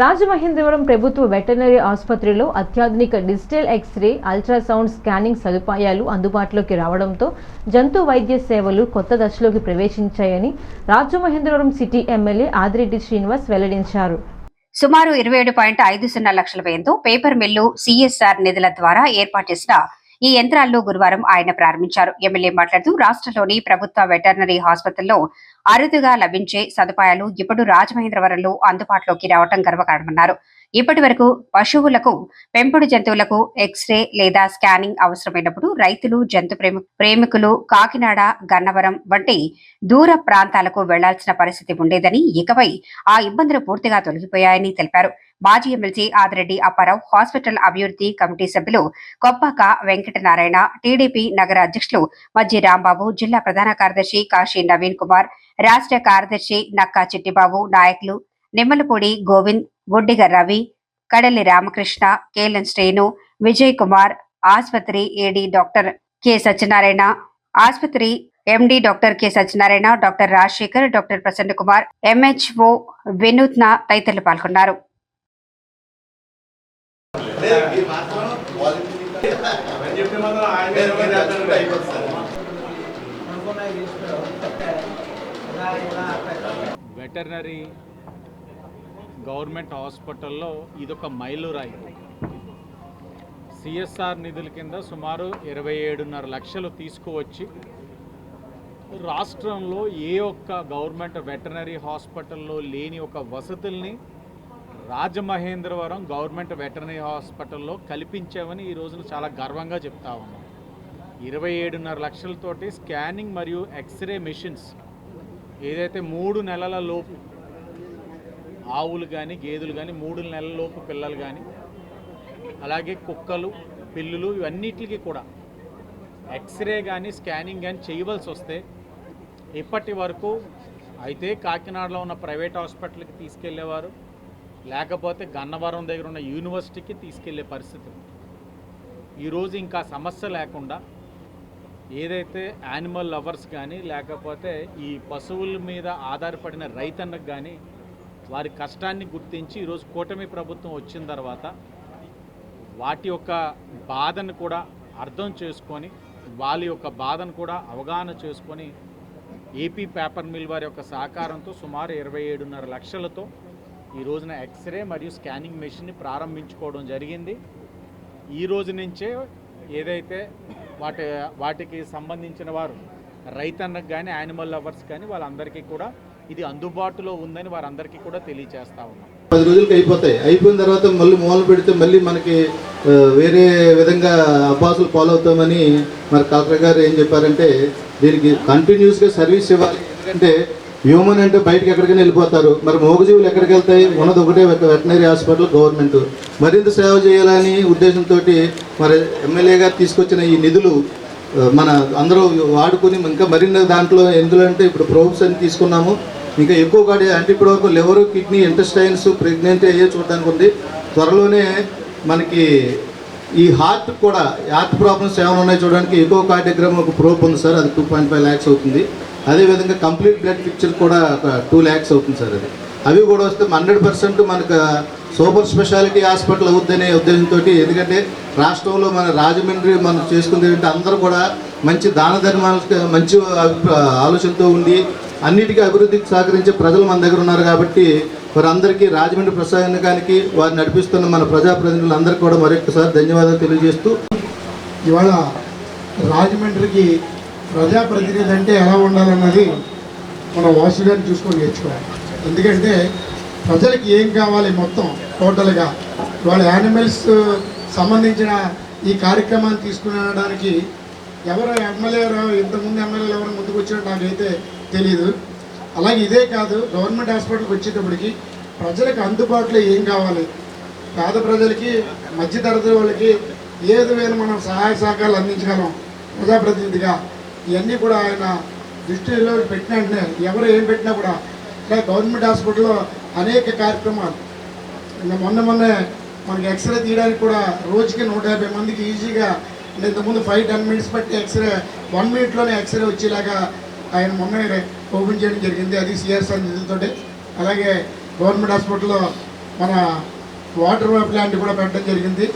రాజమహేంద్రవరం ప్రభుత్వ వెటర్నరీ ఆసుపత్రిలో అత్యాధునిక డిజిటల్ ఎక్స్రే, అల్ట్రాసౌండ్ స్కానింగ్ సదుపాయాలు అందుబాటులోకి రావడంతో జంతు వైద్య సేవలు కొత్త దశలోకి ప్రవేశించాయని రాజమహేంద్రవరం సిటీ ఎమ్మెల్యే ఆదిరెడ్డి శ్రీనివాస్ వెల్లడించారు. సుమారు 27.50 లక్షల వ్యయంతో పేపర్ మిల్లు, సిఎస్ఆర్ నిధుల ద్వారా ఏర్పాటు చేసిన ఈ యంత్రాలను గురువారం ఆయన ప్రారంభించారు. ఎమ్మెల్యే మాట్లాడుతూ రాష్ట్రంలోని ప్రభుత్వ వెటర్నరీ హాస్పిటల్లో అరుదుగా లభించే సదుపాయాలు ఇప్పుడు రాజమహేంద్రవరంలో అందుబాటులోకి రావడం గర్వకారణమన్నారు. ఇప్పటి వరకు పశువులకు, పెంపుడు జంతువులకు ఎక్స్రే లేదా స్కానింగ్ అవసరమైనప్పుడు రైతులు, జంతు ప్రేమికులు కాకినాడ, గన్నవరం వంటి దూర ప్రాంతాలకు వెళ్లాల్సిన పరిస్థితి ఉండేదని, ఇకపై ఆ ఇబ్బందులు పూర్తిగా తొలగిపోయాయని తెలిపారు. మాజీ ఎమ్మెల్సీ ఆదిరెడ్డి అప్పారావు, హాస్పిటల్ అభివృద్ధి కమిటీ సభ్యులు కొప్పాక వెంకటనారాయణ, టీడీపీ నగర అధ్యక్షులు మజ్జి రాంబాబు, జిల్లా ప్రధాన కార్యదర్శి కాశీ నవీన్ కుమార్, రాష్ట్ర కార్యదర్శి నక్కా చిట్టిబాబు, నాయకులు నిమ్మలపూడి గోవింద్, గుడ్డిగ రవి, కడలి రామకృష్ణ, కేలన్ శ్రేణు, విజయ్ కుమార్, ఆసుపత్రి ఏడీ డాక్టర్ కె సత్యనారాయణ, ఆసుపత్రి MD doctor K Satyanarayana, doctor Rajasekhar, doctor Prasanna Kumar, MHO వినూత్న తదితరులు పాల్గొన్నారు. వెటర్నరీ గవర్నమెంట్ హాస్పిటల్లో ఇదొక మైలురాయి. సిఎస్ఆర్ నిధుల కింద సుమారు 27.5 లక్షలు తీసుకువచ్చి రాష్ట్రంలో ఏ ఒక్క గవర్నమెంట్ వెటర్నరీ హాస్పిటల్లో లేని ఒక వసతుల్ని రాజమహేంద్రవరం గవర్నమెంట్ వెటర్నరీ హాస్పిటల్లో కల్పించామని ఈ రోజున చాలా గర్వంగా చెప్తా ఉన్నాం. 27.5 లక్షలతోటి స్కానింగ్ మరియు ఎక్స్రే మెషిన్స్ ఏదైతే 3 నెలల లోపు ఆవులు కానీ, గేదెలు కానీ, 3 నెలల లోపు పిల్లలు కానీ, అలాగే కుక్కలు, పిల్లులు, ఇవన్నిటికీ కూడా ఎక్స్రే కానీ, స్కానింగ్ కానీ చేయవలసి వస్తే ఇప్పటి వరకు అయితే కాకినాడలో ఉన్న ప్రైవేట్ హాస్పిటల్కి తీసుకెళ్లేవారు, లేకపోతే గన్నవరం దగ్గర ఉన్న యూనివర్సిటీకి తీసుకెళ్లే పరిస్థితి. ఈరోజు ఇంకా సమస్య లేకుండా ఏదైతే యానిమల్ లవర్స్ కానీ, లేకపోతే ఈ పశువుల మీద ఆధారపడిన రైతన్నకు కానీ వారి కష్టాన్ని గుర్తించి ఈరోజు కూటమి ప్రభుత్వం వచ్చిన తర్వాత వాటి యొక్క బాధను కూడా అర్థం చేసుకొని, వాళ్ళ యొక్క బాధను కూడా అవగాహన చేసుకొని ఏపీ పేపర్ మిల్ వారి యొక్క సహకారంతో సుమారు 27.5 లక్షలతో ఈ రోజున ఎక్స్రే మరియు స్కానింగ్ మెషిన్ని ప్రారంభించుకోవడం జరిగింది. ఈ రోజు నుంచే ఏదైతే వాటికి సంబంధించిన వారు రైతన్నకు కానీ, యానిమల్ లవర్స్ కానీ వాళ్ళందరికీ కూడా ఇది అందుబాటులో ఉందని వారందరికీ కూడా తెలియజేస్తా ఉన్నాం. 10 రోజులకి అయిపోయిన తర్వాత మళ్ళీ మూలన పెడితే మళ్ళీ మనకి వేరే విధంగా అపాసులు ఫాలో అవుతామని మరి కలెక్టర్ గారు ఏం చెప్పారంటే దీనికి కంటిన్యూస్గా సర్వీస్ ఇవ్వాలి. ఎందుకంటే హ్యూమన్ అంటే బయటకు ఎక్కడికైనా వెళ్ళిపోతారు, మరి మూగజీవులు ఎక్కడికి వెళ్తాయి? ఉన్నది ఒకటే వెటర్నరీ హాస్పిటల్ గవర్నమెంట్. మరింత సేవ చేయాలని ఉద్దేశంతో మరి ఎమ్మెల్యే గారు తీసుకొచ్చిన ఈ నిధులు మన అందరూ వాడుకుని ఇంకా మరిన్ని దాంట్లో ఎందుకంటే ఇప్పుడు ప్రోబ్స్ అని తీసుకున్నాము, ఇంకా ఎక్కువ కాడి అంటే ఇప్పుడు వరకు లివర్, కిడ్నీ, ఇంటెస్టైన్స్, ప్రెగ్నెంట్ అయ్యే చూడడానికి ఉంది. త్వరలోనే మనకి ఈ హార్ట్ ప్రాబ్లమ్స్ ఏమైనా ఉన్నాయి చూడడానికి ఎక్కువ కార్డియోగ్రామ్ ఒక ప్రోబ్ ఉంది సార్, అది 2.5 lakhs అవుతుంది. అదేవిధంగా కంప్లీట్ బ్లడ్ పిక్చర్ కూడా ఒక 2 lakhs అవుతుంది సార్. అవి కూడా వస్తే 100% మనకు సూపర్ స్పెషాలిటీ హాస్పిటల్ అవుద్దనే ఉద్దేశంతో, ఎందుకంటే రాష్ట్రంలో మన రాజమండ్రి మనం చేసుకుంది ఏంటంటే అందరూ కూడా మంచి దాన ధర్మాలకు మంచి ఆలోచనతో ఉండి అన్నిటికీ అభివృద్ధికి సహకరించే ప్రజలు మన దగ్గర ఉన్నారు. కాబట్టి వారందరికీ రాజమండ్రి ప్రశాసనానికి వారు నడిపిస్తున్న మన ప్రజాప్రతినిధులందరికీ కూడా మరొకసారి ధన్యవాదాలు తెలియజేస్తూ, ఇవాళ రాజమండ్రికి ప్రజాప్రతినిధి అంటే ఎలా ఉండాలన్నది మన వాసు గారిని చూసుకొని నేర్చుకోవాలి. ఎందుకంటే ప్రజలకి ఏం కావాలి మొత్తం టోటల్గా ఇవాళ యానిమల్స్ సంబంధించిన ఈ కార్యక్రమాన్ని తీసుకునడానికి ఎవరు ఎమ్మెల్యే ఇంతకుముందు ఎమ్మెల్యేలు ఎవరు ముందుకు వచ్చినట్టు నాకైతే తెలియదు. అలాగే ఇదే కాదు, గవర్నమెంట్ హాస్పిటల్కి వచ్చేటప్పటికి ప్రజలకు అందుబాటులో ఏం కావాలి, పేద ప్రజలకి, మధ్యతరగతి వాళ్ళకి ఏ విధమైన మనం సహాయ సహకారాలు అందించగలం ప్రజాప్రతినిధిగా, ఇవన్నీ కూడా ఆయన దృష్టిలో పెట్టిన వెంటనే ఎవరు ఏం పెట్టినా కూడా గవర్నమెంట్ హాస్పిటల్లో అనేక కార్యక్రమాలు మొన్నే మనకి ఎక్స్రే తీయడానికి కూడా రోజుకి 150 మందికి ఈజీగా, ఇంతకుముందు 5-10 minutes బట్టి ఎక్స్రే 1 minute ఎక్స్రే వచ్చేలాగా ఆయన మొన్న ఓపెన్ చేయడం జరిగింది. అది సిఆర్ఎస్ నిధులతో. అలాగే గవర్నమెంట్ హాస్పిటల్లో మన వాటర్ ప్లాంట్ కూడా పెట్టడం జరిగింది.